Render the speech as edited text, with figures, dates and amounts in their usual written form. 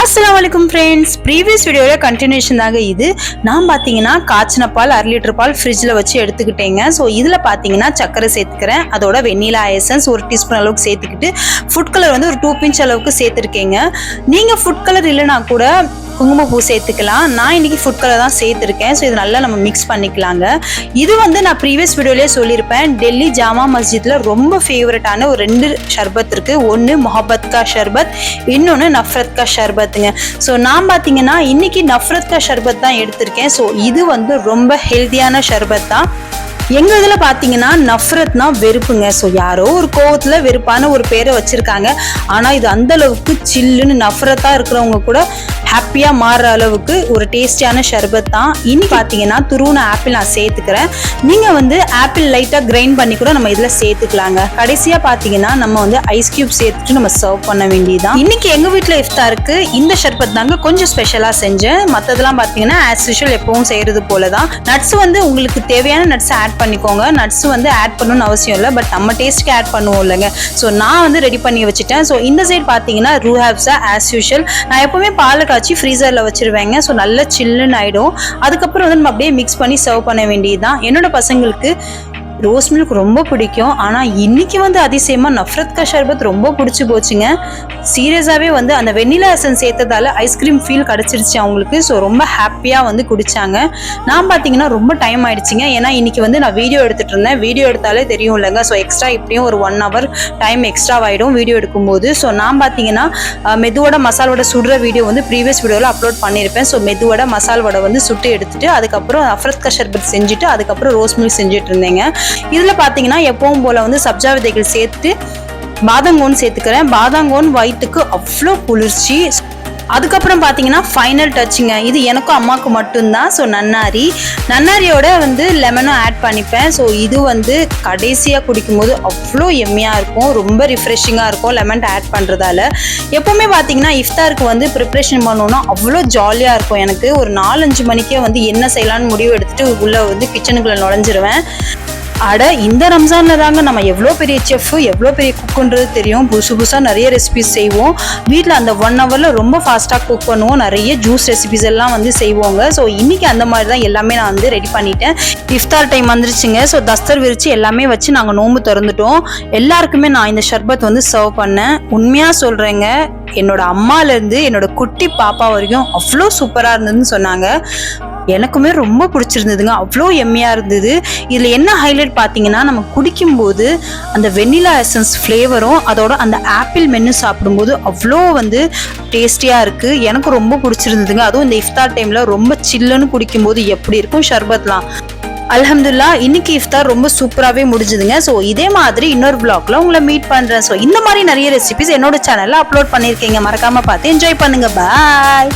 अस्सलामुअलैकुम friends previous வீடியோல continuation தாங்க இது. நான் பாத்தீங்கன்னா காய்ச்சின பால் 1/2 லிட்டர் பால் ஃப்ரிட்ஜ்ல வச்சு எடுத்துக்கிட்டேங்க. ஸோ இதுல பாத்தீங்கன்னா சக்கரை சேர்த்துக்கிறேன், அதோட வெண்ணிலா எசன்ஸ் 1 டீஸ்பூன் அளவுக்கு சேர்த்துக்கிட்டு ஃபுட் கலர் வந்து ஒரு 2 பிஞ்ச் அளவுக்கு சேர்த்துருக்கேங்க. நீங்க ஃபுட் கலர் இல்லைனா கூட குங்குமப்பூ சேர்த்துக்கலாம். நான் இன்னைக்கு ஃபுட் கலர் தான் சேர்த்துருக்கேன். ஸோ இது நல்லா நம்ம மிக்ஸ் பண்ணிக்கலாங்க. இது வந்து நான் ப்ரீவியஸ் வீடியோலேயே சொல்லியிருப்பேன், டெல்லி ஜாமா மஸ்ஜித்தில் ரொம்ப ஃபேவரட்டான ஒரு 2 ஷர்பத் இருக்குது. ஒன்று மொஹப்பத் கா ஷர்பத், இன்னொன்று நஃப்ரத் கா ஷர்பத்துங்க. ஸோ நான் பார்த்தீங்கன்னா இன்னைக்கு நஃப்ரத் கா ஷர்பத் தான் எடுத்திருக்கேன். ஸோ இது வந்து ரொம்ப ஹெல்த்தியான ஷர்பத் தான். எங்க இதுல பாத்தீங்கன்னா நஃப்ரத்னா வெறுப்புங்க. ஸோ யாரோ ஒரு கோவத்துல வெறுப்பான ஒரு பேரை வச்சிருக்காங்க. ஆனா இது அந்த அளவுக்கு சில்லுன்னு நஃப்ரத்தா இருக்கிறவங்க கூட ஹாப்பியா மாறுற அளவுக்கு ஒரு டேஸ்டியான ஷர்பத் தான். இனி பாத்தீங்கன்னா துருவன ஆப்பிள் நான் சேர்த்துக்கிறேன். நீங்க வந்து ஆப்பிள் லைட்டா கிரைண்ட் பண்ணி கூட நம்ம இதுல சேர்த்துக்கலாங்க. கடைசியா பாத்தீங்கன்னா நம்ம வந்து ஐஸ் கியூப் சேர்த்துட்டு நம்ம சர்வ் பண்ண வேண்டியதுதான். இன்னைக்கு எங்க வீட்டுல இஃப்தாருக்கு இந்த ஷர்பத் தாங்க கொஞ்சம் ஸ்பெஷலா செஞ்சேன். மத்ததெல்லாம் பாத்தீங்கன்னா ஆஸ் யூஷுவல் எப்பவும் செய்யறது போலதான். நட்ஸ் வந்து உங்களுக்கு தேவையான நட்ஸ் ஆட் பண்ணிக்கோங்க. நட்ஸ் வந்து ஆட் பண்ணணும்னு அவசியம் இல்லை, பட் நம்ம டேஸ்ட்க்கு ஆட் பண்ணுவோம் இல்லைங்க. ஸோ நான் வந்து ரெடி பண்ணி வச்சுட்டேன். ஸோ இந்த சைட் பார்த்தீங்கன்னா ரூஹாப்ஸா ஆஸ் யூஷுவல் நான் எப்பவுமே பாலை காய்ச்சி ஃப்ரீசரில் வச்சிருவேங்க. ஸோ நல்லா சில்லுன்னு ஆயிடும். அதுக்கப்புறம் வந்து நம்ம அப்படியே மிக்ஸ் பண்ணி சர்வ் பண்ண வேண்டியதுதான். என்னோட பசங்களுக்கு ரோஸ் மில்க் ரொம்ப பிடிக்கும். ஆனால் இன்னைக்கு வந்து அதிசயமாக நஃப்ரத் கா ஷர்பத் ரொம்ப பிடிச்சி போச்சுங்க. சீரியஸாகவே வந்து அந்த வெண்ணிலா எசன்ஸ் சேர்த்ததால ஐஸ்கிரீம் ஃபீல் கிடச்சிருச்சு அவங்களுக்கு. ஸோ ரொம்ப ஹாப்பியாக வந்து குடித்தாங்க. நான் பார்த்தீங்கன்னா ரொம்ப டைம் ஆயிடுச்சுங்க. ஏன்னா இன்னைக்கு வந்து நான் வீடியோ எடுத்துகிட்டு இருந்தேன். வீடியோ எடுத்தாலே தெரியும் இல்லைங்க. ஸோ எக்ஸ்ட்ரா இப்படியும் ஒரு 1 hour டைம் எக்ஸ்ட்ரா ஆகிடும் வீடியோ எடுக்கும்போது. ஸோ நான் பார்த்தீங்கன்னா மெதுவோட மசாலோட சுடுற வீடியோ வந்து ப்ரீவியஸ் வீடியோவில் அப்லோட் பண்ணியிருப்பேன். ஸோ மெதுவோட மசால் வடை வந்து சுட்டு எடுத்துட்டு அதுக்கப்புறம் நஃப்ரத் கா ஷர்பத் செஞ்சுட்டு அதுக்கப்புறம் ரோஸ் மில்க் செஞ்சுட்டு இருந்தேங்க. இதுல பாத்தீங்கன்னா எப்பவும் போல வந்து சப்ஜா விதைகள் சேர்த்து பாதாங்கோன் சேர்த்துக்கிறேன். பாதாங்கோன் வயிற்றுக்கு அவ்வளோ குளிர்ச்சி. அதுக்கப்புறம் பார்த்தீங்கன்னா ஃபைனல் டச்சுங்க. இது எனக்கும் அம்மாவுக்கு மட்டும்தான். ஸோ நன்னாரியோட வந்து லெமனும் ஆட் பண்ணிப்பேன். ஸோ இது வந்து கடைசியாக குடிக்கும்போது அவ்வளோ எம்மியாக இருக்கும், ரொம்ப ரிஃப்ரெஷிங்காக இருக்கும் லெமன் ஆட் பண்ணுறதால. எப்போவுமே பார்த்தீங்கன்னா இஃப்தாருக்கு வந்து ப்ரிப்ரேஷன் பண்ணணும்னா அவ்வளோ ஜாலியாக இருக்கும். எனக்கு ஒரு 4-5 மணிக்கே வந்து என்ன செய்யலான்னு முடிவு எடுத்துட்டு உள்ளே வந்து கிச்சனுக்குள்ளே நுழைஞ்சிருவேன். அட இந்த ரம்ஜான்ல தாங்க நம்ம எவ்வளோ பெரிய செஃப் எவ்வளோ பெரிய குக்குன்றது தெரியும். புதுசாக நிறைய ரெசிபிஸ் செய்வோம் வீட்டில். அந்த 1 hourல ரொம்ப ஃபாஸ்ட்டாக குக் பண்ணுவோம். நிறைய ஜூஸ் ரெசிபிஸ் எல்லாம் வந்து செய்வோங்க. ஸோ இன்னைக்கு அந்த மாதிரி தான் எல்லாமே நான் வந்து ரெடி பண்ணிட்டேன். இஃப்தார் டைம் வந்துருச்சுங்க. ஸோ தஸ்தர் விரிச்சு எல்லாமே வச்சு நாங்கள் நோம்பு திறந்துட்டோம். எல்லாருக்குமே நான் இந்த ஷர்பத் வந்து சர்வ் பண்ணேன். உண்மையாக சொல்கிறேங்க, என்னோட அம்மாலேருந்து என்னோட குட்டி பாப்பா வரைக்கும் அவ்வளோ சூப்பராக இருந்ததுன்னு சொன்னாங்க. எனக்குமே ரொம்ப பிடிச்சிருந்ததுங்க. அவ்வளோ எம்மியாக இருந்தது. இதில் என்ன ஹைலைட் பார்த்தீங்கன்னா, நம்ம குடிக்கும்போது அந்த வெண்ணிலா எசன்ஸ் ஃப்ளேவரும் அதோட அந்த ஆப்பிள் மென்று சாப்பிடும்போது அவ்வளோ வந்து டேஸ்டியாக இருக்குது. எனக்கு ரொம்ப பிடிச்சிருந்ததுங்க. அதுவும் இந்த இஃப்தார் டைமில் ரொம்ப சில்லுன்னு குடிக்கும்போது எப்படி இருக்கும் ஷர்பத்லாம். அல்ஹம்துலில்லாஹ் இன்னைக்கு இஃப்தார் ரொம்ப சூப்பராகவே முடிஞ்சுதுங்க. ஸோ இதே மாதிரி இன்னொரு vlogல உங்களை மீட் பண்ணுறேன். ஸோ இந்த மாதிரி நிறைய ரெசிபிஸ் என்னோட சேனலில் அப்லோட் பண்ணியிருக்கீங்க. மறக்காமல் பார்த்து என்ஜாய் பண்ணுங்க. பாய்.